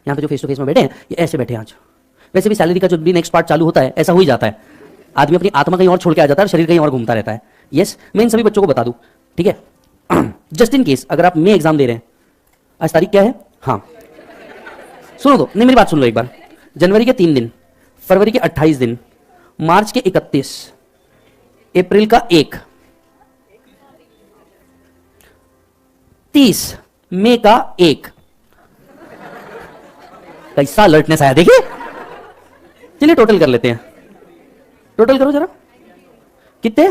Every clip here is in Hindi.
यहाँ पे जो फेस टू फेस में बैठे हैं ये ऐसे बैठे हैं आज। वैसे भी सैलरी का जो भी नेक्स्ट पार्ट चालू होता है ऐसा हो ही जाता है, आदमी अपनी आत्मा कहीं और छोड़ के आ जाता है, शरीर कहीं और घूमता रहता है। यस, मैं इन सभी बच्चों को बता दूं, ठीक है। जस्ट इन केस अगर आप मे एग्जाम दे रहे हैं, आज तारीख क्या है? हाँ सुनो तो, नहीं मेरी बात सुन लो एक बार। जनवरी के 3 दिन, फरवरी के 28 दिन, मार्च के 31, अप्रैल का 1, 30, मई का 1। कैसा अलर्टनेस आया देखिए। चलिए टोटल कर लेते हैं, टोटल करो जरा, कितने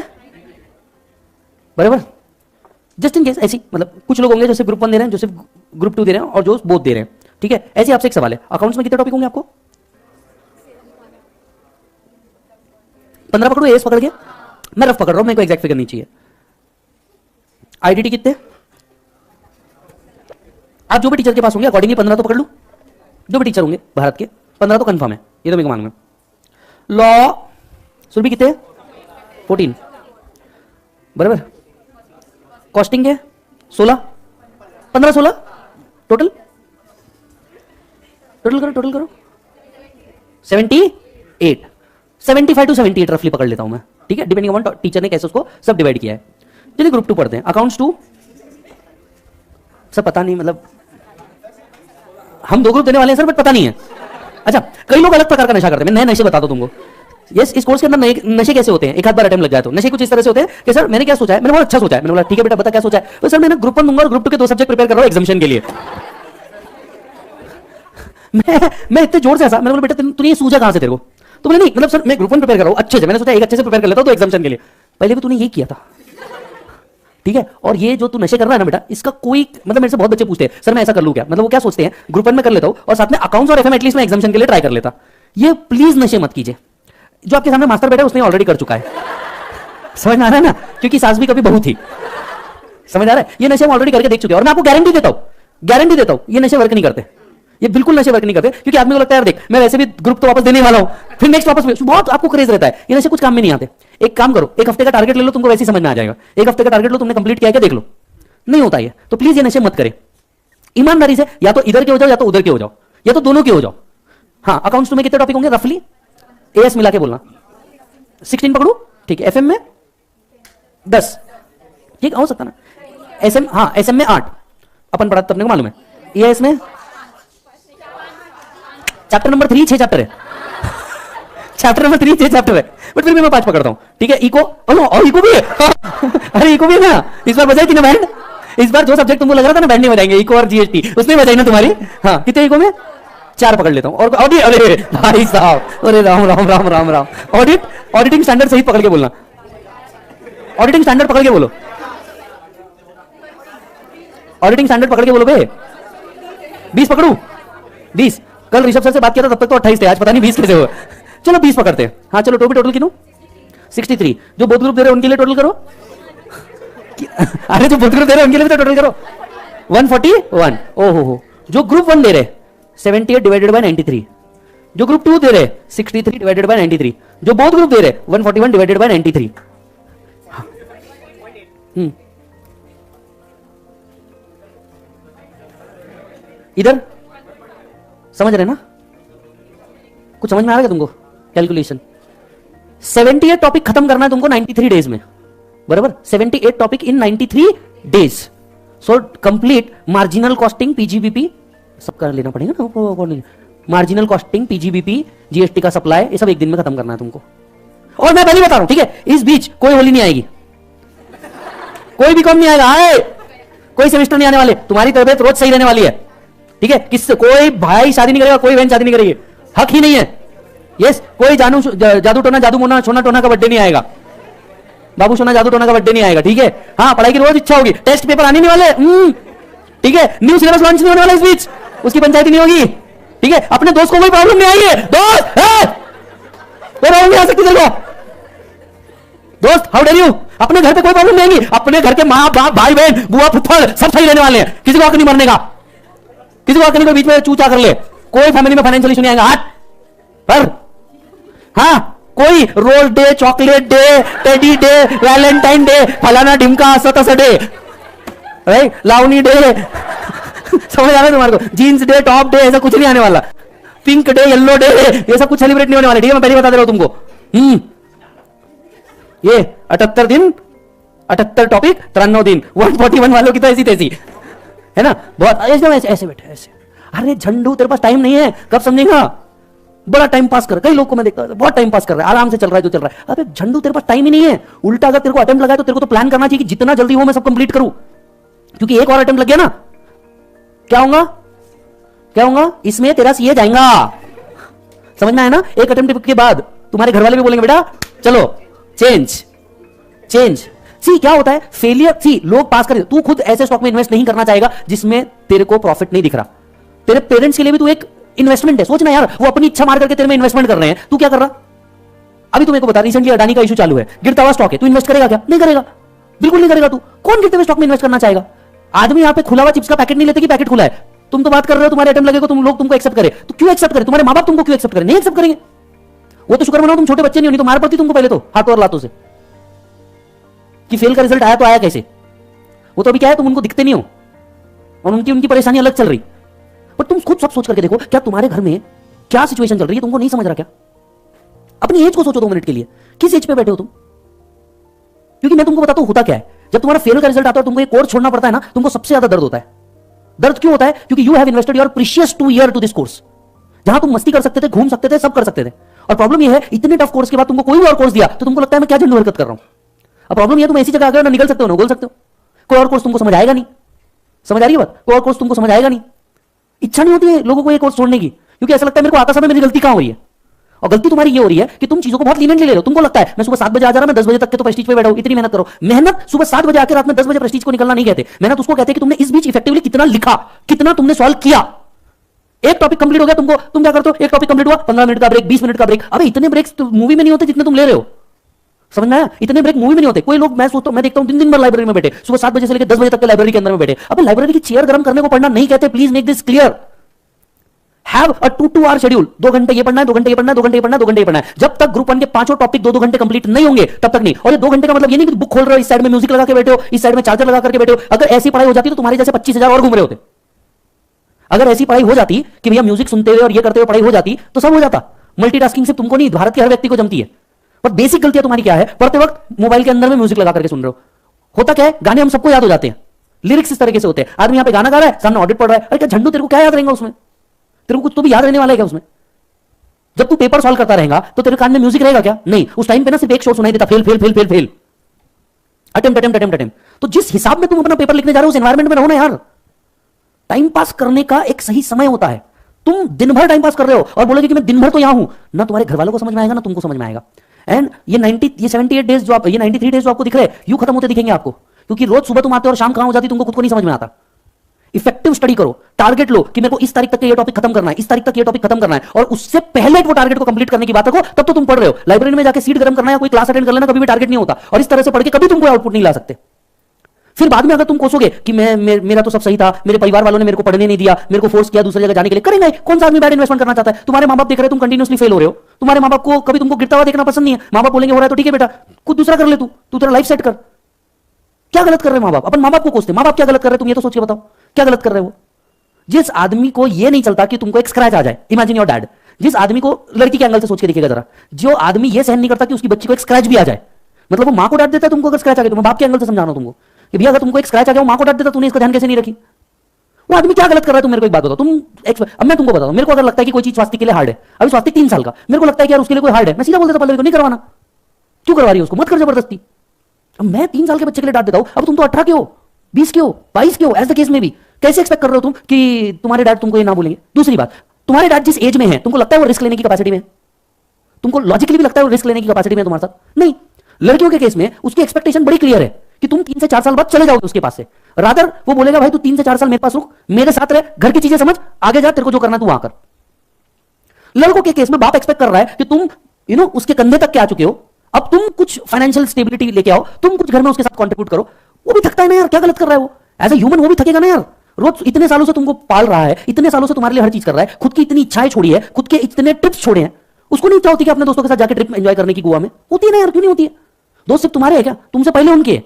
बराबर। जस्ट इन केस ऐसी, मतलब कुछ लोग होंगे जो सिर्फ ग्रुप 1 दे रहे हैं, जो सिर्फ ग्रुप 2 दे रहे हैं और जो बोथ दे रहे हैं, ठीक है। ऐसे आपसे एक सवाल है, अकाउंट्स में कितने टॉपिक होंगे आपको? 15 पकड़ो, एस पकड़ के, मैं रफ पकड़ रहा हूं, मेरे को एग्जैक्ट फिगर नहीं चाहिए। आईडीटी कितने? आप जो भी टीचर के पास होंगे अकॉर्डिंगली 15 तो पकड़ लो, जो भी टीचर होंगे भारत के 15 तो कंफर्म है, ये तो मेरे को मालूम है। लॉ सुरभि कितने? 14 बराबर। कॉस्टिंग के 16, 15 16 टोटल, टोटल करो, टोटल करो 78, 75 to 78 रफली पकड़ लेता हूं मैं, ठीक है, डिपेंडिंग ऑन टीचर ने कैसे उसको सब डिवाइड किया है। चलिए ग्रुप 2 पढ़ते हैं। अकाउंट्स 2 सब पता नहीं, मतलब हम 2 ग्रुप देने वाले हैं सर, बट पता नहीं है। अच्छा, कई लोग अलग प्रकार का नशा करते हैं, मैं नए नशे बता दो तुमको। यस, इस कोर्स के अंदर नए नशे कैसे होते हैं, एक आध बार अटेम्प्ट लग जाए तो नशे कुछ इस तरह से होते हैं कि सर मैंने क्या सोचा है, मैंने बहुत अच्छा सोचा है, मैंने बोला ठीक है बेटा बता क्या सोचा है, तो सर मैंने ग्रुप 1 दूंगा और ग्रुप 2 के 2 सब्जेक्ट प्रिपेयर कर रहा हूं एग्जामिशन के लिए। मैं इतने जोर से ऐसा, मैंने बोला बेटा तूने ये सूझा कहां से तेरे को? तो बोले नहीं मतलब सर मैं ग्रुप 1 प्रिपेयर कर रहा हूं अच्छे से, मैंने सोचा एक अच्छे से प्रिपेयर कर लेता हूं तो एग्जामिशन के लिए। पहले भी तूने ये किया था, ठीक है। और ये जो तू नशे कर रहा है ना बेटा, इसका कोई मतलब, मेरे से बहुत बच्चे पूछते हैं सर मैं ऐसा कर लूं क्या, मतलब वो क्या सोचते हैं ग्रुप 1 में कर लेता हूं और साथ में अकाउंट्स और एफएम एटलीस्ट मैं एग्जामिशन के लिए ट्राई कर लेता। ये प्लीज नशे मत कीजिए। जो आपके सामने मास्टर बैठा है उसने ऑलरेडी कर चुका है, समझ में आ रहा है ना, क्योंकि सास भी कभी बहू थी, समझ आ रहा है। ये नशे हम ऑलरेडी करके देख चुके हैं और मैं आपको गारंटी देता हूं ये नशे वर्क नहीं करते, ये बिल्कुल नशे वर्क नहीं करते, क्योंकि आदमी को लगता है यार देख मैं वैसे भी ग्रुप तो वापस देने वाला हूं, फिर नेक्स्ट वापस बहुत आपको क्रेज रहता है, ये नशे कुछ काम में नहीं आते। एक काम करो, एक हफ्ते का टारगेट ले लो, तुमको वैसे ही समझ में आ जाएगा। एक हफ्ते का टारगेट लो, तुमने कंप्लीट किया क्या देख लो, नहीं होता ये, तो प्लीज ये नशे मत करे। ईमानदारी से या तो इधर के हो जाओ या तो उधर के हो जाओ या तो दोनों के हो जाओ। हाँ, अकाउंट्स में कितने टॉपिक होंगे रफली? एएस मिला के बोलना 16 पकड़ू, ठीक है। एफएम में 10, ठीक हो सकता ना। एसएम, हाँ एसएम में 8 अपन पढ़ा तो अपने को मालूम है। एएस में चैप्टर नंबर 3 6 चैप्टर है, चैप्टर नंबर 3 6 चैप्टर है, बट फिर भी मैं 5 पकड़ता हूं, ठीक है। इको, और इको भी है अरे इको भी है ना, इस बार बजाई कि ना बैंड, इस बार जो सब्जेक्ट तुमको लग रहा था ना बैंड नहीं बजाएंगे, इको और जीएसटी उसने बजाई ना तुम्हारी। हाँ कितने इको में? 4 पकड़ लेता हूं। और ऑडिट, अरे भाई साहब, अरे Ram Ram Ram Ram Ram. Audit, auditing standard सही पकड़ के बोलना, ऑडिटिंग स्टैंडर्ड पकड़ के बोलो, ऑडिटिंग स्टैंडर्ड पकड़ के बोलो बे। 20 पकड़ू, 20। कल ऋषभ सर से बात किया था तब तक तो 28 थे, आज पता नहीं 20 कैसे हुए। चलो 20 पकड़ते हैं। हाँ चलो टोटल कितने? 63। जो बोथ ग्रुप दे रहे हैं उनके लिए टोटल करो अरे जो बोथ ग्रुप दे रहे हैं उनके लिए तो टोटल करो 141। ओहो, जो ग्रुप 1 दे रहे 78 डिवाइडेड बाय 93, जो ग्रुप 2 दे रहे 63 डिवाइडेड बाय 93, जो बोथ ग्रुप दे रहे 141 डिवाइडेड बाय 93। इधर समझ रहे ना? कुछ समझ में आ रहा है तुमको? कैलकुलेशन 78 टॉपिक खत्म करना है तुमको 93 डेज में, बराबर। 78 topic in 93 days. So complete marginal costing, PGBP सब कर लेना पड़ेगा ना, मार्जिनल कॉस्टिंग, पीजीबीपी, जीएसटी का सप्लाई, ये सब एक दिन में खत्म करना है तुमको। और मैं पहले बता रहा हूं, ठीक है, इस बीच कोई होली नहीं आएगी, कोई भी कम नहीं आएगा, आए कोई सेमेस्टर नहीं आने वाले, तुम्हारी तबियत रोज सही रहने वाली है, ठीक है। किससे कोई भाई शादी नहीं करेगा, कोई बहन शादी नहीं करेगी, हक ही नहीं है। यस, कोई जादू टोना, जादू मोना, सोना टोना का बर्थडे नहीं आएगा, बाबू सोना जादू टोना का बर्थडे नहीं आएगा, ठीक है। हाँ, पढ़ाई की रोज इच्छा होगी, टेस्ट पेपर आने नहीं वाले, ठीक है। न्यू सिलेबस लॉन्च नहीं होने वाला इस बीच, उसकी पंचायती नहीं होगी, ठीक है। अपने दोस्त को कोई प्रॉब्लम नहीं आई है, दोस्त कोई प्रॉब्लम नहीं आ सकती तेरे को, दोस्त हाउ डेयर यू। अपने घर पे कोई प्रॉब्लम नहीं आएगी, अपने घर के माँ बाप भाई बहन बुआ फुफ्फड़ सब सही रहने वाले हैं, किसी को हक नहीं मरने का, किसी को हक नहीं, कोई बीच में चूचा कर ले, कोई फैमिली में फाइनेंशियल इशू नहीं आएगा हाथ पर। हाँ, कोई rose day, chocolate day, teddy day, Valentine day, फलाना ढिमका असत डे, लावनी डे समझ आ रहा है तुम्हारे को? जीन्स डे, टॉप डे, ऐसा कुछ नहीं आने वाला। पिंक डे, येलो डे, ये सब कुछ सेलिब्रेट नहीं होने वाले। ठीक है, मैं पहले बता दे रहा हूं तुमको। ये 78 दिन, 78 टॉपिक, 93 दिन, 141 वालों की तो ऐसी तैसी है ना। बहुत ऐसे ऐसे बैठे ऐसे। अरे झंडू, तेरे पास टाइम नहीं है, कब समझेगा? बड़ा टाइम पास कर, कई लोग को मैं देखता हूं बहुत टाइम पास कर रहा है, आराम से चल रहा है जो चल रहा है। अबे झंडू, तेरे पास टाइम ही नहीं है। उल्टा अगर तेरे को अटेम्प्ट लगा तो तेरे को तो प्लान करना चाहिए कि जितना जल्दी हो मैं सब कंप्लीट करूं, क्योंकि एक और अटेम्प्ट लग गया ना, क्या होगा? क्या होगा? इसमें तेरा सीए जाएगा। समझ में आया ना? एक अटेम्प्ट के बाद तुम्हारे घर वाले भी बोलेंगे बेटा चलो चेंज चेंज। सी क्या होता है फेलियर? सी लोग पास कर, तू खुद ऐसे स्टॉक में इन्वेस्ट नहीं करना चाहेगा जिसमें तेरे को प्रॉफिट नहीं दिख रहा। तेरे पेरेंट्स के लिए भी तू एक इन्वेस्टमेंट है। सोचना यार, वो अपनी इच्छा मार करके तेरे में इन्वेस्टमेंट कर रहे हैं, तू क्या कर रहा? अभी तुम्हें को बता, रिसेंटली अडानी का इशू चालू है, गिरता हुआ स्टॉक है, तू इन्वेस्ट करेगा क्या? नहीं करेगा, बिल्कुल नहीं करेगा। तू कौन गिरते हुए स्टॉक में इन्वेस्ट करना चाहेगा? आदमी यहाँ पे खुला हुआ चिप्स का पैकेट नहीं लेते कि पैकेट खुला है। तुम तो बात कर रहे हो तुम्हारे अटेम्प्ट लगेगा, तुम लोग तुमको एक्सेप्ट करे, तो क्यों एक्सेप्ट करे? तुम्हारे मां बाप तुमको क्यों एक्सेप्ट करे? नहीं एक्सेप्ट करेंगे। वो तो शुक्र मनाओ तुम छोटे बच्चे नहीं हो, नहीं तो मार पड़ती तुमको पहले तो हाथों और लातों से कि फेल का रिजल्ट आया तो आया कैसे। वो तो अभी क्या है, तुम उनको दिखते नहीं हो और उनकी परेशानी अलग चल रही। पर तुम खुद सब सोच करके देखो, क्या तुम्हारे घर में क्या सिचुएशन चल रही है तुमको नहीं समझ रहा क्या? अपनी एज को सोचो 2 मिनट के लिए, किस एज पे बैठे हो तुम? क्योंकि मैं तुमको बताता हूं होता क्या है, जब तुम्हारा फेल का रिजल्ट आता है तुमको एक कोर्स छोड़ना पड़ता है ना, तुमको सबसे ज्यादा दर्द होता है। दर्द क्यों होता है? क्योंकि you have invested your precious 2 year to this course, जहां तुम मस्ती कर सकते थे, घूम सकते थे, सब कर सकते थे। और प्रॉब्लम यह है, इतने टफ कोर्स के बाद तुमको कोई और कोर्स दिया तो तुमको लगता है मैं क्या झंडू हरकत कर रहा हूं। अब प्रॉब्लम यह तुम ऐसी जगह आकर ना निकल सकते हो ना बोल सकते हो। कोई और कोर्स तुमको समझ आएगा नहीं। समझ आ रही है बात? कोई और कोर्स तुमको समझ आएगा नहीं। इच्छा नहीं होती है लोगों को ये कोर्स छोड़ने की, क्योंकि ऐसा लगता है मेरे को आता समय मेरी गलती कहां हो रही है। और गलती तुम्हारी ये हो रही है कि तुम चीजों को बहुत लीनियंटली ले रहे हो। तुमको लगता है मैं सुबह 7 बजे आ जा रहा, मैं 10 बजे तक के तो प्रेस्टीज पे बैठा हूं, इतनी मेहनत करो। मेहनत सुबह 7 बजे आकर रात में 10 बजे प्रेस्टीज को निकलना नहीं कहते। मेहनत उसको कहते हैं कि तुमने इस बीच इफेक्टिवली कितना लिखा, कितना तुमने सॉल्व किया। एक टॉपिक कंप्लीट हो गया तुमको, तुम क्या करते हो? एक टॉपिक कंप्लीट हुआ, 15 मिनट का ब्रेक, 20 मिनट का ब्रेक। अबे इतने ब्रेक्स तो मूवी में नहीं होते जितने तुम ले रहे हो। समझ में आया? इतने ब्रेक मूवी में नहीं होते। कोई लोग मैं सोचता हूं, मैं देखता हूं दिन भर लाइब्रेरी में बैठे, सुबह 7 बजे से लेकर 10 बजे तक के लाइब्रेरी के अंदर में बैठे। अब लाइब्रेरी की चेयर गर्म करने को पढ़ना नहीं कहते, please make this clear. Have a 2 hour schedule, 2 घंटे ये पढ़ना है, 2 घंटे ये पढ़ना है, 2 घंटे ये पढ़ना है, 2 घंटे ये पढ़ना है। जब तक ग्रुप 1 के 5 टॉपिक 2 घंटे कंप्लीट नहीं होंगे तब तक नहीं। और ये 2 घंटे का मतलब ये नहीं कि बुक खोल रहे हो, इस साइड में म्यूजिक लगा के बैठे हो, इस साइड में चार्जर लगा करके बैठे हो। अगर ऐसी पढ़ाई हो जाती तो तुम्हारे जैसे 25,000 और घूम रहे होते। अगर ऐसी पढ़ाई हो जाती कि भैया म्यूजिक सुनते हुए और ये करते हुए पढ़ाई हो जाती तो सब हो जाता। मल्टीटास्किंग सिर्फ तुमको नहीं, भारत के हर व्यक्ति को जमती है। पर बेसिक गलतियां तुम्हारी क्या है? पढ़ते वक्त मोबाइल के अंदर में म्यूजिक लगा करके सुन रहे हो। होता क्या है, गाने हम सबको याद हो जाते हैं, लिरिक्स इस तरीके से होते हैं। आदमी यहाँ पे गाना गा रहा है, सामने ऑडिट पढ़ रहा है, अरे क्या झंडू तेरे को क्या याद रहेगा उसमें? तेरे को कुछ तो भी याद रहने वाला है क्या उसमें? जब तू पेपर सॉल्व करता रहेगा तो तेरे कान में म्यूजिक रहेगा क्या? नहीं। उस टाइम पे ना सिर्फ एक शोर सुनाई देता, fail fail fail fail fail, attempt attempt attempt attempt. तो जिस हिसाब में तुम अपना पेपर लिखने जा रहे हो उस एनवायरमेंट में रहो ना यार। टाइम पास करने का एक सही समय होता है। तुम दिन भर टाइम पास कर रहे हो और बोलोगे कि मैं दिन भर तो यहां हूं, ना तुम्हारे घर वालों को समझ में आएगा ना तुमको समझ में आएगा। एंड ये 78 डेज जो आप, ये 93 डेज जो आपको दिख रहे हैं, यूं खत्म होते दिखेंगे आपको, क्योंकि रोज सुबह तुम आते हो और शाम कहां हो जाती तुमको खुद को नहीं समझ में आता। इफेक्टिव स्टडी करो, टारगेट लो कि मेरे को इस तारीख तक ये टॉपिक खत्म करना है, इस तारीख तक ये टॉपिक खत्म करना है, और उससे पहले वो टारगेट को कंप्लीट करने की बात रखो, तब तो तुम पढ़ रहे हो। लाइब्रेरी में जाके सीट गर्म करना है, कोई क्लास अटेंड कर लेना, कभी भी टारगेट नहीं होता। और इस तरह से पढ़ के कभी तुम कोई आउटपुट नहीं ला सकते। फिर बाद में अगर तुम कोसोगे कि मेरा तो सब सही था, मेरे परिवार वालों ने मेरे को पढ़ने नहीं दिया, मेरे को फोर्स किया दूसरी जगह जाने के लिए, करेंगे। कौन सा आदमी बैड इन्वेस्टमेंट करना चाहता है? तुम्हारे मां बाप देख रहे हैं तुम कंटिन्यूअसली फेल हो रहे हो, तुम्हारे मां बाप को कभी तुमको गिरता हुआ देखना पसंद नहीं है। मां बाप बोलेंगे हो रहा है तो ठीक है बेटा, कुछ दूसरा कर ले, तू तेरा लाइफ सेट कर। क्या गलत कर रहे मां बाप? अपन मां बाप को कोसते, मां बाप क्या गलत कर रहे? तुम ये तो सोच के बताओ क्या गलत कर रहे हो? जिस आदमी को ये नहीं चलता कि तुमको एक स्क्रैच आ जाए, इमेजिन योर डैड, जिस आदमी को, लड़की के एंगल से सोच के देखिएगा जरा, जो आदमी ये सहन नहीं करता कि उसकी बच्ची को एक स्क्रैच भी आ जाए, मतलब वो मां को डांट देता है तुमको अगर स्क्रैच आ गया। तो मैं बाप के एंगल से समझाना तुमको कि भैया अगर तुमको एक स्क्रैच आ गया, मां को डांट देता, तूने इसका ध्यान कैसे नहीं रखी? वो आदमी क्या गलत कर रहा है? तुम मेरे को एक बात बताओ। अब मैं तुमको बताऊं, मेरे को अगर लगता है कि कोई चीज स्वास्थ्य के लिए हार्ड है, अभी स्वास्थ्य 3 साल का, मेरे को लगता है कि यार उसके लिए कोई हार्ड है, मैं सीधा बोल देता पल्लवी को नहीं करवाना। क्यों करवा रही है उसको? मत कर जबरदस्ती। अब मैं 3 साल के बच्चे के लिए डांट देता हूं, अब तुम तो 18 के हो, 20 के हो, 22 के हो, एज द केस में भी, कैसे एक्सपेक्ट कर रहे हो तुम कि तुम्हारे डैड तुमको ये ना बोलेंगे? दूसरी बात, तुम्हारे डैड जिस एज में है, तुमको लगता है वो रिस्क लेने की कैपेसिटी में? तुमको लॉजिकली भी लगता है वो रिस्क लेने की कैपेसिटी में तुम्हारे साथ? नहीं। लड़कियों के केस में उसकी एक्सपेक्टेशन बड़ी क्लियर है कि तुम 3 से 4 साल बाद चले जाओगे उसके पास से। रादर वो बोलेगा भाई तू 3 से 4 साल मेरे पास रुक, मेरे साथ रह, घर की चीजें समझ, आगे जा, तेरे को जो करना तू वहां कर। लड़कों के केस में बाप एक्सपेक्ट कर रहा है कि तुम उसके कंधे तक के आ चुके हो, अब तुम कुछ फाइनेंशियल स्टेबिलिटी लेके आओ, तुम कुछ घर में उसके साथ कंट्रीब्यूट करो। वो भी थकता है ना यार, क्या गलत कर रहा है वो? एज ए ह्यूमन वो भी थकेगा ना यार। रोज इतने सालों से तुमको पाल रहा है, इतने सालों से तुम्हारे लिए हर चीज कर रहा है, खुद की इतनी इच्छाएं छोड़ी है, खुद के इतने ट्रिप्स छोड़े हैं, उसको नहीं इच्छा होती कि अपने दोस्तों के साथ जाकर ट्रिप एंजॉय करने की? गोवा में होती है ना यार, क्यों नहीं होती है? दोस्त सिर्फ तुम्हारे हैं क्या? तुमसे पहले उनके।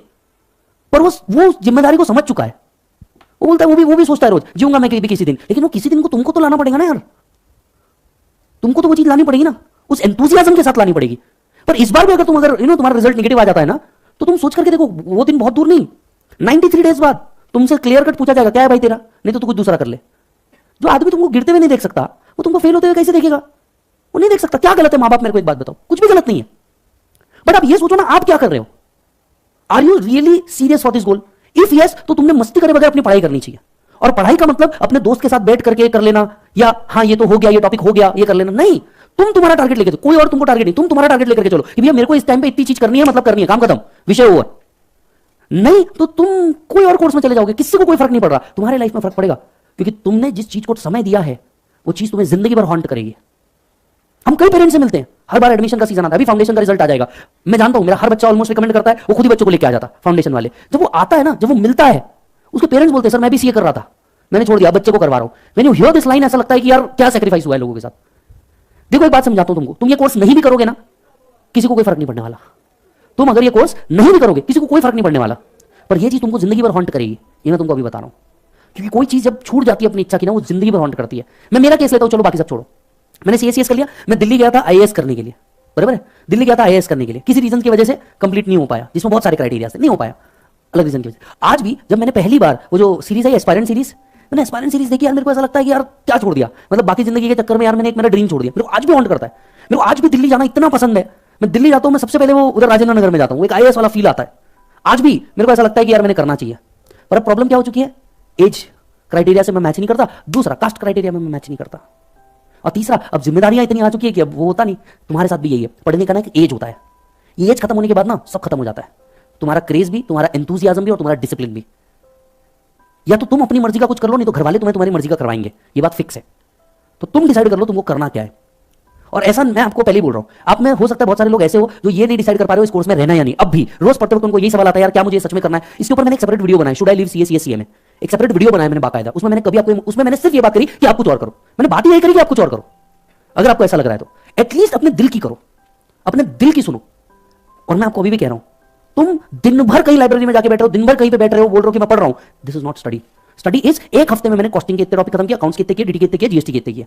पर वो जिम्मेदारी को समझ चुका है, वो बोलता है, वो भी सोचता है रोज जीऊंगा मैं भी किसी दिन, लेकिन वो किसी दिन को तुमको तो लाना पड़ेगा ना यार, तुमको तो वो चीज लानी पड़ेगी ना, उस एंथुसियाज्म के साथ लानी पड़ेगी। पर इस बार भी अगर तुम अगर तुम्हारा रिजल्ट नेगेटिव आ जाता है ना, तो तुम सोच करके देखो वो दिन बहुत दूर नहीं, 93 डेज बाद तुमसे क्लियर कट पूछा जाएगा क्या है भाई तेरा, नहीं तो तू कुछ दूसरा कर ले। जो आदमी तुमको गिरते हुए नहीं देख सकता, वो तुमको फेल होते हुए कैसे देखेगा? वो नहीं देख सकता। क्या गलत है मां बाप, मेरे को एक बात बताओ, कुछ भी गलत नहीं है। बट आप ये सोचो ना, आप क्या कर रहे हो? Are you really serious for this goal? If yes, तो तुमने मस्ती करे बगैर अपनी पढ़ाई करनी चाहिए। और पढ़ाई का मतलब अपने दोस्त के साथ बैठ करके कर लेना, या हाँ ये तो हो गया, ये टॉपिक हो गया, ये कर लेना नहीं। तुम तुम्हारा टारगेट लेके, कोई और तुमको टारगेट नहीं, तुम तुम्हारा टारगेट लेकर के चलो कि भैया मेरे को इस टाइम पे इतनी चीज करनी है, मतलब करनी है, काम खत्म, विषय ओवर। नहीं तो तुम कोई और कोर्स में चले जाओगे, किसी को कोई फर्क नहीं पड़ रहा, तुम्हारे लाइफ में फर्क पड़ेगा, क्योंकि तुमने जिस चीज को समय दिया है वो चीज तुम्हें जिंदगी भर हॉन्ट करेगी। हम कई पेरेंट्स से मिलते हैं, हर बार एडमिशन का सीजन आता है, अभी फाउंडेशन का रिजल्ट आ जाएगा, मैं जानता हूं मेरा हर बच्चा ऑलमोस्ट रिकमेंड करता है, वो खुद ही बच्चों को लेके आ जाता फाउंडेशन वाले। जब वो आता है ना, जब वो मिलता है, उसके पेरेंट्स बोलते हैं सर मैं भी सीए कर रहा था, मैंने छोड़ दिया, बच्चे को करवा रहा हूं। When you here this line, ऐसा लगता है कि यार क्या सैक्रिफाइस हुआ है लोगों के साथ। देखो एक बात समझाता हूं तुमको, तुम ये कोर्स नहीं भी करोगे ना, किसी को कोई फर्क नहीं पड़ने वाला। तुम अगर ये कोर्स नहीं भी करोगे, किसी को कोई फर्क नहीं पड़ने वाला, पर ये चीज तुमको जिंदगी भर हॉन्ट करेगी, ये मैं तुमको अभी बता रहा हूं। क्योंकि कोई चीज जब छूट जाती है अपनी इच्छा की ना, वो जिंदगी भर हॉन्ट करती है। मैं मेरा केस लेता हूं, चलो बाकी सब छोड़ो। मैंने सीएस कर लिया, मैं दिल्ली गया था आईएएस करने के लिए, बराबर है, दिल्ली गया था आईएएस करने के लिए, किसी रीजन की वजह से कंप्लीट नहीं हो पाया, जिसमें बहुत सारे क्राइटेरिया से नहीं हो पाया, अलग रीजन की वजह। आज भी जब मैंने पहली बार वो जो सीरीज है एस्पायरेंट सीरीज, मैंने एस्पायरेंट सीरीज देखी यार, मेरे को ऐसा लगता है कि यार क्या छोड़ दिया, मतलब बाकी जिंदगी के चक्कर में यार मैंने एक मेरा ड्रीम छोड़ दिया। मेरे को आज भी हॉन्ट करता है, मेरे को आज भी दिल्ली जाना इतना पसंद है। मैं दिल्ली जाता हूं, मैं सबसे पहले वो उधर राजेंद्र नगर में जाता हूं, एक आईएएस वाला फील आता है। आज भी मेरे को ऐसा लगता है कि यार मैंने करना चाहिए। पर अब प्रॉब्लम क्या हो चुकी है, एज क्राइटेरिया से मैं मैच नहीं करता, दूसरा कास्ट क्राइटेरिया में मैं मैच नहीं करता, और तीसरा अब जिम्मेदारियां इतनी आ चुकी है कि अब वो होता नहीं। तुम्हारे साथ भी यही है, पढ़ने का ना एक एज होता है, ये एज खत्म होने के बाद ना सब खत्म हो जाता है, तुम्हारा क्रेज भी, तुम्हारा एंथुसियाज्म भी, और तुम्हारा डिसिप्लिन भी। या तो तुम अपनी मर्जी का कुछ कर लो, नहीं तो घर वाले तुम्हें तुम्हारी मर्जी का करवाएंगे, ये बात फिक्स है। तो तुम डिसाइड कर लो तुमको करना क्या है। और ऐसा मैं आपको पहले ही बोल रहा हूं, आप में हो सकता है बहुत सारे लोग ऐसे हो जो ये नहीं डिसाइड कर पा रहे हो इस कोर्स में रहना या नहीं। अब भी रोज पढ़ते वक्त उनको यही सवाल आता है, यार क्या मुझे सच में करना है। इसके ऊपर मैंने एक सेपरेट वीडियो बनाया, शुड आई लीव सीए में, एक सेपरेट वीडियो बनाया मैंने बाकायदा। उसमें मैंने कभी आपको, उसमें मैंने सिर्फ ये बात करी कि आप कुछ और करो, मैंने बात ही यही करी कि आप कुछ और करो। अगर आपको ऐसा लग रहा है तो एटलीस्ट अपने दिल की करो, अपने दिल की सुनो। और मैं आपको अभी भी कह रहा हूं, तुम दिन भर कहीं लाइब्रेरी में जाके बैठ रहे हो, दिन भर कहीं पे बैठ रहे हो, बोल रहे हो कि मैं पढ़ रहा हूं, this is not study. Study is एक हफ्ते में मैंने कॉस्टिंग के इतने टॉपिक खत्म किया, अकाउंट्स के इतने किए, डीटी के इतने किए, जीएसटी के इतने किए।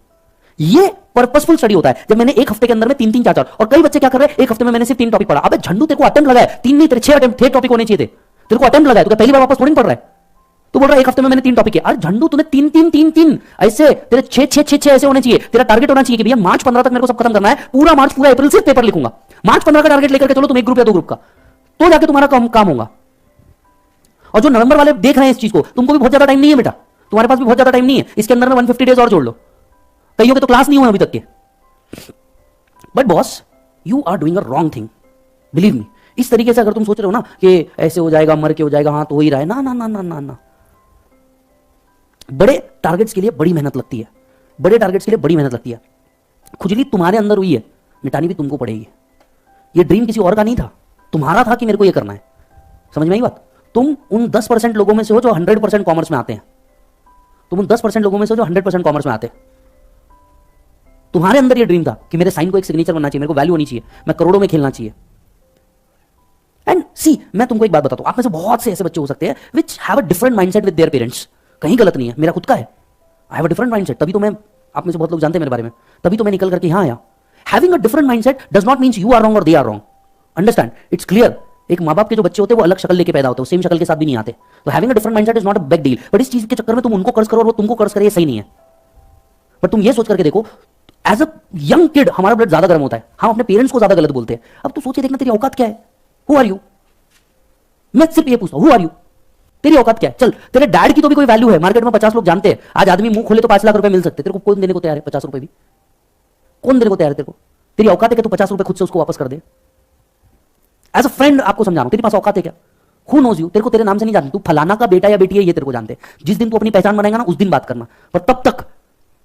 ये पर्पसफुल स्टडी होता है, जब मैंने एक हफ्ते के अंदर में 3-3, 4-4। और कई बच्चे क्या कर रहे हैं, एक हफ्ते में मैंने सिर्फ 3 टॉपिक पढ़ा। अबे झंडू, तेरे को अटेम्प्ट लगा है 3 नहीं, तेरे 6 अटेम्प्ट, 6 टॉपिक होने चाहिए थे, तेरे को अटेम्प्ट लगा है, तो पहली बार वापस थोड़ी पढ़ रहा है। तू बोल रहा है एक हफ्ते में मैंने 3 टॉपिक किए। अरे झंडू, तूने 3-3-3-3 ऐसे, तेरे 6-6-6-6 ऐसे होने चाहिए। तेरा टारगेट होना चाहिए कि भैया मार्च 15 तक मेरे को सब खत्म करना है, पूरा मार्च, पूरा अप्रैल सिर्फ पेपर लिखूंगा। मार्च 15 का टारगेट लेकर के चलो तुम, एक ग्रुप या 2 ग्रुप का, तो जाके तुम्हारा काम होगा। और जो नवंबर वाले देख रहे हैं इस चीज को, तुमको भी बहुत ज्यादा टाइम नहीं है बेटा, तुम्हारे पास भी बहुत ज्यादा टाइम नहीं है, इसके अंदर में 150 डेज और जोड़ लो। कईयों के तो क्लास नहीं हुए अभी तक के। But boss, you are doing a wrong thing, believe me. इस तरीके से अगर तुम सोच रहे हो ना कि ऐसे हो जाएगा, मर के हो जाएगा, हाँ तो हो ही रहा है, ना ना ना ना ना ना। बड़े टारगेट्स के लिए बड़ी मेहनत लगती है, बड़े टारगेट्स के लिए बड़ी मेहनत लगती है। खुजली तुम्हारे अंदर हुई है, मिटानी भी तुमको पड़ेगी। ये ड्रीम किसी और का नहीं था, तुम्हारा था कि मेरे को ये करना है। समझ में आई बात? तुम उन 10% लोगों में से हो जो 100% कॉमर्स में आते हैं, तुम उन 10% लोगों में से हो जो 100% कॉमर्स में आते हैं। तुम्हारे अंदर ये ड्रीम था कि मेरे साइन को एक सिग्नेचर बनना चाहिए, मेरे को वैल्यू होनी चाहिए, मैं करोड़ों में खेलना चाहिए। एंड सी, मैं तुमको एक बात बताता हूं, आप में से बहुत से ऐसे बच्चे हो सकते हैं which have a different mindset with their parents. कहीं गलत नहीं है, मेरा खुद का है, I have a different mindset. तभी तो मैं, आप में से बहुत लोग जानते हैं मेरे बारे में, तभी तो मैं निकल करके यहाँ आया। Having a different mindset does not means you are wrong और they are wrong. Understand, it's clear. एक माँ बाप के जो बच्चे होते हैं वो अलग शक्ल लेके पैदा होते हैं, सेम शक्ल के साथ भी नहीं आते। तो having a different mindset is not a big deal. But इस चीज के चक्कर में तुम उनको कर्ज करो और वो तुमको कर्ज करे, ये सही नहीं है। बट तुम ये सोच करके देखो, एज अ यंग किड हमारा ब्लड ज्यादा गर्म होता है, हम अपने पेरेंट्स को ज्यादा गलत बोलते हैं। अब तू सोचिए, देखना तेरी औकात क्या है, हु आर यू। मैं सिर्फ ये पूछता हूं, हु आर यू, तेरी औकात क्या है। चल, तेरे डैड की तो भी कोई वैल्यू है, मार्केट में 50 लोग जानते हैं। आज आदमी मुंह खोले तो 5 लाख रुपए मिल सकते, तेरे को कौन देने को तैयार है? 50 रुपए भी कौन देने को तैयार है तेरे को? तेरी औकात है कि तू 50 रुपए खुद से उसको वापस कर दे? एज अ फ्रेंड आपको समझा रहा हूं, तेरे पास औकात है क्या? हु नोज यू, तेरे को तेरे नाम से नहीं जानते, तू फलाना का बेटा या बेटी है ये तेरे को जानते। जिस दिन तू अपनी पहचान बनाएगा ना, उस दिन बात करना, पर तब तक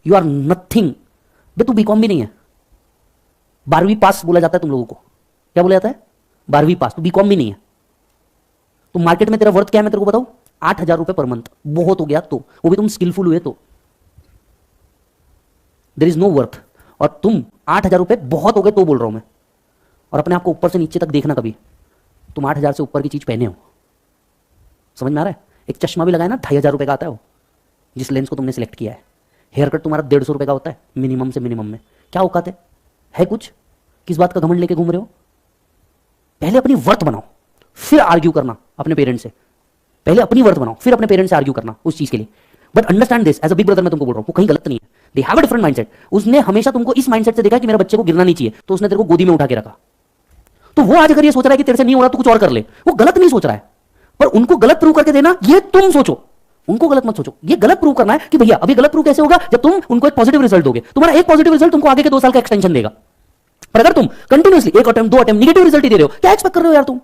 यू आर नथिंग। बे तू बीकॉम भी नहीं है, 12वीं पास बोला जाता है तुम लोगों को, क्या बोला जाता है? 12वीं पास, तू बीकॉम भी नहीं है। तो मार्केट में तेरा वर्थ क्या है मैं तेरे को बताऊं? 8,000 रुपए पर मंथ, बहुत हो गया तो, वो भी तुम स्किलफुल हुए तो। There is no worth. और तुम 8,000 रुपए बहुत हो गए तो बोल रहा हूं मैं। और अपने आप को ऊपर से नीचे तक देखना, कभी तुम 8,000 से ऊपर की चीज पहने हो, समझ में आ रहा है? एक चश्मा भी लगाया ना, 2500 का आता है वो, जिस लेंस को तुमने सिलेक्ट किया है। हेयर कट तुम्हारा 150 का होता है मिनिमम से मिनिमम में। क्या औकात है कुछ? किस बात का घमंड लेके घूम रहे हो? पहले अपनी वर्थ बनाओ, फिर आर्ग्यू करना अपने पेरेंट्स से। पहले अपनी वर्थ बनाओ, फिर अपने पेरेंट्स से आर्ग्यू करना उस चीज के लिए। But understand this, as a big brother मैं तुमको बोल रहा हूं, वो कहीं गलत नहीं है। They have a different mindset. उसने हमेशा तुमको इस माइंडसेट से देखा कि मेरा बच्चे को गिरना नहीं चाहिए, तो उसने तेरे को गोदी में उठा के रखा। तो वो आज अगर ये सोच रहा है कि तेरे से नहीं हो रहा तो कुछ और कर ले, वो गलत नहीं सोच रहा है। पर उनको गलत प्रूव करके देना, ये तुम सोचो, उनको गलत मत सोचो। ये गलत प्रूव करना है कि भैया अभी गलत प्रूव कैसे होगा, जब तुम उनको एक पॉजिटिव रिजल्ट दोगे। तुम्हारा एक पॉजिटिव रिजल्ट तुमको आगे के 2 साल का एक्सटेंशन देगा। पर अगर तुम continuously 1 attempt 2 attempt negative result ही दे रहे हो, क्या एक्सपेक्ट कर रहे हो यार तुम?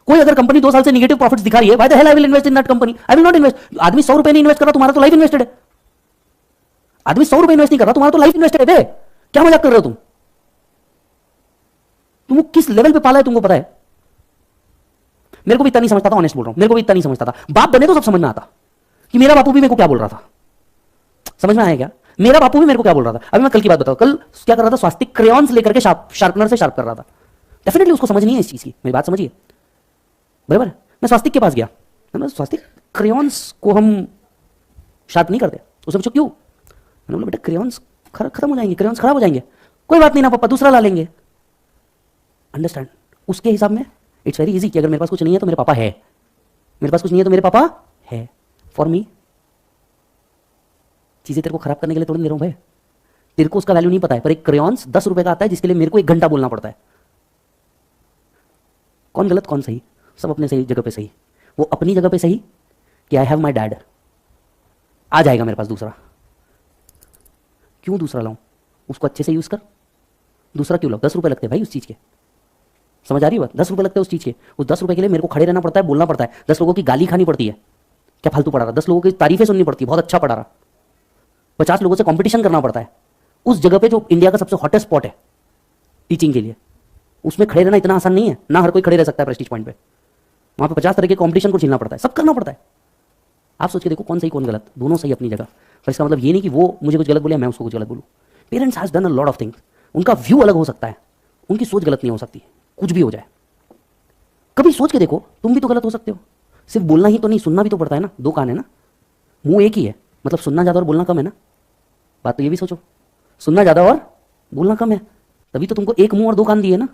कोई अगर कंपनी 2 साल से निगेटिव प्रॉफिट्स दिखा रही है, why the hell I will invest in that company? I will not invest. आदमी 100 रुपए नहीं इन्वेस्ट कर रहा, तुम्हारा तो लाइफ इन्वेस्टेड है। आदमी 100 रुपए इन्वेस्ट नहीं कर रहा, तुम्हारा तो लाइफ इन्वेस्टेड है। क्या मजाक कर रहे हो तुम? तुमको किस लेवल पे पाला है तुमको पता है? मेरे को भी इतना नहीं समझता था, ऑनेस्ट बोल रहा हूं, मेरे को भी इतना नहीं समझता था। बाप बने तो सब समझ में आता कि मेरा बापू भी मेरे को क्या बोल रहा था। समझ में आया क्या? मेरा बापू भी मेरे को क्या बोल रहा था। अभी मैं कल की बात बताऊं, कल क्या कर रहा था, स्वास्तिक क्रेयॉन्स लेकर के शार्पनर से शार्प कर रहा था। डेफिनेटली उसको समझ नहीं है इस चीज की, मेरी बात समझिए, बराबर है। मैं स्वास्तिक के पास गया, मैं स्वास्तिक क्रेयॉन्स को हम शार्प नहीं करते। उसने पूछा क्यों? मैंने बोला बेटा क्रेयॉन्स खत्म हो जाएंगे, क्रेयॉन्स खराब हो जाएंगे। कोई बात नहीं ना पापा, दूसरा ला लेंगे। अंडरस्टैंड? उसके हिसाब में इट्स वेरी इजी कि अगर मेरे पास कुछ नहीं है तो मेरे पापा है, मेरे पास कुछ नहीं है तो मेरे पापा है। फॉर मी चीजें तेरे को खराब करने के लिए थोड़ी दे रहा हूं भाई। तेरे को उसका वैल्यू नहीं पता है, पर एक क्रेयॉन्स 10 रुपए का आता है जिसके लिए मेरे को 1 घंटा बोलना पड़ता है। कौन गलत कौन सही? सब अपने सही जगह पे सही। वो अपनी जगह पे सही कि आई हैव माई डैड, आ जाएगा मेरे पास दूसरा। क्यों दूसरा लाऊं? उसको अच्छे से यूज कर। दूसरा क्यों लाऊं? 10 रुपए लगते हैं भाई उस चीज के। समझ आ रही है बात? 10 रुपए लगते हैं उस चीज के। उस 10 रुपए के लिए मेरे को खड़े रहना पड़ता है, बोलना पड़ता है, 10 लोगों की गाली खानी पड़ती है। क्या फालतू पढ़ा रहा? 10 लोगों की तारीफें सुननी पड़ती है, बहुत अच्छा पढ़ा रहा। 50 लोगों से कंपटीशन करना पड़ता है उस जगह पे जो इंडिया का सबसे हॉटेस्ट स्पॉट है टीचिंग के लिए। उसमें खड़े रहना इतना आसान नहीं है ना, हर कोई खड़े रह सकता है प्रेस्टीज पॉइंट पे। वहां पे 50 तरह के कंपटीशन को झेलना पड़ता है, सब करना पड़ता है। आप सोच के देखो कौन सही कौन गलत, दोनों सही अपनी जगह। पर इसका मतलब ये नहीं कि वो मुझे कुछ गलत बोले, मैं उसको कुछ गलत बोलूं। Parents has done a lot of things. उनका व्यू अलग हो सकता है, उनकी सोच गलत नहीं हो सकती, कुछ भी हो जाए। कभी सोच के देखो, तुम भी तो गलत हो सकते हो। सिर्फ बोलना ही तो नहीं, सुनना भी तो पड़ता है ना। 2 कान है ना, मुंह एक ही है, मतलब सुनना ज्यादा और बोलना कम है ना। बात तो ये भी सोचो, सुनना ज्यादा और बोलना कम है, तभी तो तुमको 1 मुंह और 2 कान दिए ना।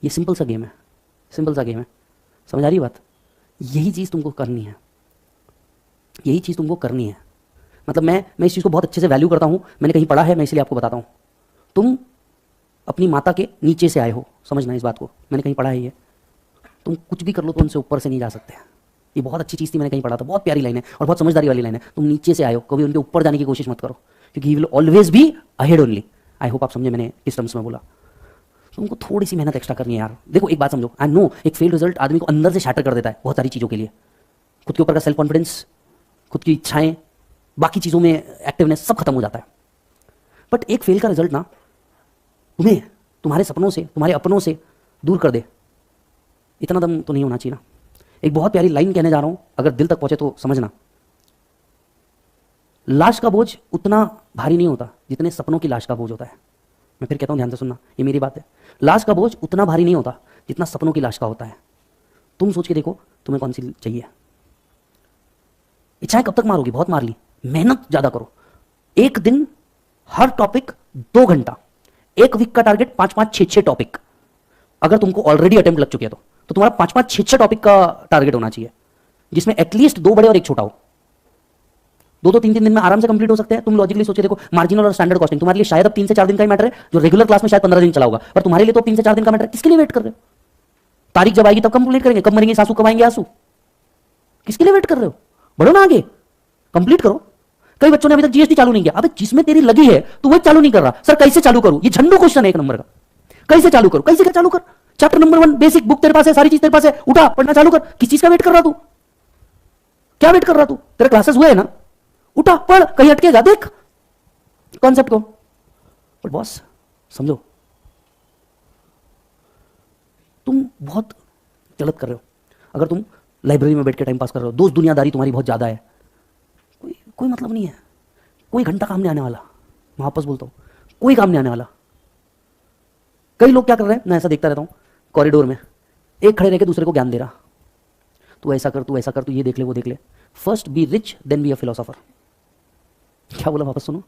ये सिंपल सा गेम है, सिंपल सा गेम है। समझ आ रही बात? यही चीज तुमको करनी है, यही चीज तुमको करनी है। मतलब मैं इस चीज को बहुत अच्छे से वैल्यू करता हूं, मैंने कहीं पढ़ा है, मैं इसलिए आपको बताता हूं। तुम अपनी माता के नीचे से आए हो, समझना इस बात को, मैंने कहीं पढ़ा है ये। तुम कुछ भी कर लो तो उनसे ऊपर से नहीं जा सकते। ये बहुत अच्छी चीज थी, मैंने कहीं पढ़ा था, बहुत प्यारी लाइन है और बहुत समझदारी वाली लाइन है। तुम नीचे से आए हो, कभी उनके ऊपर जाने की कोशिश मत करो, क्योंकि he will always be ahead only. I hope आप समझे मैंने किस टर्म्स में बोला। तुमको थोड़ी सी मेहनत एक्स्ट्रा करनी है यार। देखो एक बात समझो, आई नो एक फेल रिजल्ट आदमी को अंदर से शैटर कर देता है बहुत सारी चीजों के लिए। खुद के ऊपर का सेल्फ कॉन्फिडेंस, खुद की इच्छाएं, बाकी चीजों में एक्टिवनेस सब खत्म हो जाता है। बट एक फेल का रिजल्ट ना तुम्हें तुम्हारे सपनों से, तुम्हारे अपनों से दूर कर दे, इतना दम तो नहीं होना चाहिए ना। एक बहुत प्यारी लाइन कहने जा रहा हूं, अगर दिल तक पहुंचे तो समझना। लाश का बोझ उतना भारी नहीं होता जितने सपनों की लाश का बोझ होता है। मैं फिर कहता हूं, ध्यान से सुनना, ये मेरी बात है। लाश का बोझ उतना भारी नहीं होता जितना सपनों की लाश का होता है। तुम सोच के देखो तुम्हें कौन सी चाहिए। इच्छाएं कब तक मारोगी? बहुत मार ली, मेहनत ज्यादा करो। एक दिन हर टॉपिक 2 घंटा, 1 वीक का टारगेट 5-5, 6-6 टॉपिक। अगर तुमको ऑलरेडी अटेम्प्ट लग चुके हैं तो तुम्हारा 5-5, 6-6 टॉपिक का टारगेट होना चाहिए, जिसमें एटलीस्ट 2 बड़े और 1 छोटा हो। 2-2, 3-3 दिन में आराम से कंप्लीट हो सकते हैं। तुम लॉजिकली सोचे देखो, मार्जिनल और स्टैंडर्ड कॉस्टिंग तुम्हारे लिए शायद अब 3 से 4 दिन का ही मैटर है, जो रेगुलर क्लास में शायद 15 दिन चला होगा, पर तुम्हारे लिए तो 3 से 4 दिन का मैटर है। किसके लिए वेट कर रहे हो? तारीख जब आएगी तब कंप्लीट करेंगे। कब मरेंगे सासू, कब आएंगे आंसू? किसके लिए वेट कर रहे हो? बढ़ो ना आगे, कंप्लीट करो। कई बच्चों ने अभी तक जीएसटी चालू नहीं किया। अबे जिसमें तेरी लगी है तो वही चालू नहीं कर रहा। सर कैसे चालू करूं? ये झंडू क्वेश्चन है 1 नंबर का। कैसे चालू करूं? कैसे चालू कर? चैप्टर नंबर 1 बेसिक बुक तेरे पास है, सारी चीज तेरे पास है, उठा पढ़ना चालू कर। किस चीज का वेट कर रहा तू? क्या वेट कर रहा तू? तेरे क्लासेस हुए है ना, उठा पढ़, कहीं अटकेगा देख कॉन्सेप्ट को। बट बॉस समझो, तुम बहुत गलत कर रहे हो अगर तुम लाइब्रेरी में बैठ के टाइम पास कर रहे हो। दोस्त दुनियादारी तुम्हारी बहुत ज्यादा है, कोई मतलब नहीं है, कोई घंटा काम नहीं आने वाला। मैं वापस बोलता हूं, कोई काम नहीं आने वाला। कई लोग क्या कर रहे हैं, मैं ऐसा देखता रहता हूं कॉरिडोर में, एक खड़े रह के दूसरे को ज्ञान दे रहा। तू ऐसा कर, तू ऐसा कर, तू ये देख ले, वो देख ले. First be rich then be a philosopher. क्या बोला वापस सुनो.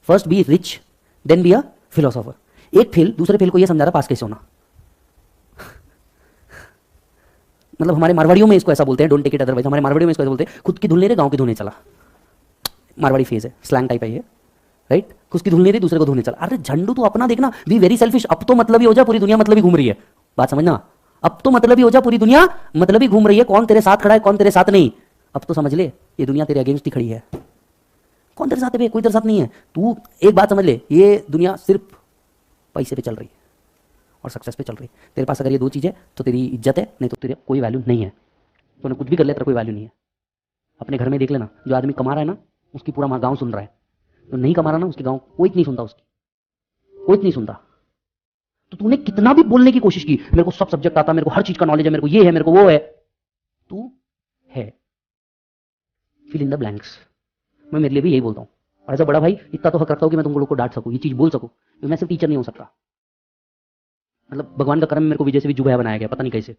First be rich then be a philosopher. एक फेल दूसरे फेल को ये समझा रहा पास कैसे होना. मतलब हमारे मारवाड़ियों में इसको ऐसा बोलते हैं, डोंट टेक इट अदरवाइज. हमारे मारवाड़ियों में इसको ऐसा बोलते हैं, खुद की धुल नहीं रहे गांव की धुलने चला. मारवाड़ी फेज है, स्लैंग टाइप है ये, राइट. खुद की धुल नहीं रही, दूसरे को धुलने चला. अरे झंडू तू अपना देखना. Be very selfish. अब तो मतलब ही हो जा, पूरी दुनिया मतलब ही घूम रही है. बात समझना. अब तो मतलब ही हो जा, पूरी दुनिया मतलब ही घूम रही है. कौन तेरे साथ खड़ा है, कौन तेरे साथ नहीं, अब तो समझ ले. ये दुनिया तेरे अगेंस्ट ही खड़ी है. कौन तेरे साथ है, कोई तेरे साथ नहीं है. तू एक बात समझ ले, ये दुनिया सिर्फ पैसे पे चल रही है और सक्सेस पे चल रही है. तेरे पास अगर ये दो चीजें तो तेरी इज्जत है, नहीं तो तेरे कोई वैल्यू नहीं है. तूने कुछ भी कर ले, तेरा कोई वैल्यू नहीं है. अपने घर में देख लेना, जो आदमी कमा रहा है ना, उसकी पूरा गांव सुन रहा है. तो नहीं कमा रहा ना, उसके गांव कोई नहीं सुनता, उसकी कोई नहीं सुनता. तो तूने कितना भी बोलने की कोशिश की, मेरे को सब सब्जेक्ट आता, मेरे को हर चीज का नॉलेज है, मेरे को ये है, मेरे को वो है, तू है. Fill in the blanks. मैं मेरे लिए भी यही बोलता हूं. और एज अ बड़ा भाई इतना तो हक रखता हूं कि मैं तुम लोग को डांट सकूं, ये चीज बोल सकूं. मैं सिर्फ टीचर नहीं हो सकता. मतलब भगवान का कर्म मेरे को विजय से भी जुबाया बनाया गया, पता नहीं कैसे.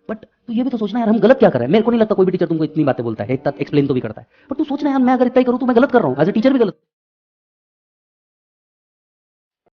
बट तू ये भी तो सोचना यार, हम गलत क्या कर रहे हैं. मेरे को नहीं लगता कोई भी टीचर तुमको इतनी बातें बोलता है, इतना एक्सप्लेन तो भी करता है. पर तू सोचना यार, मैं अगर इतना ही करूं तो मैं गलत कर रहा हूं. एज ए टीचर भी गलत.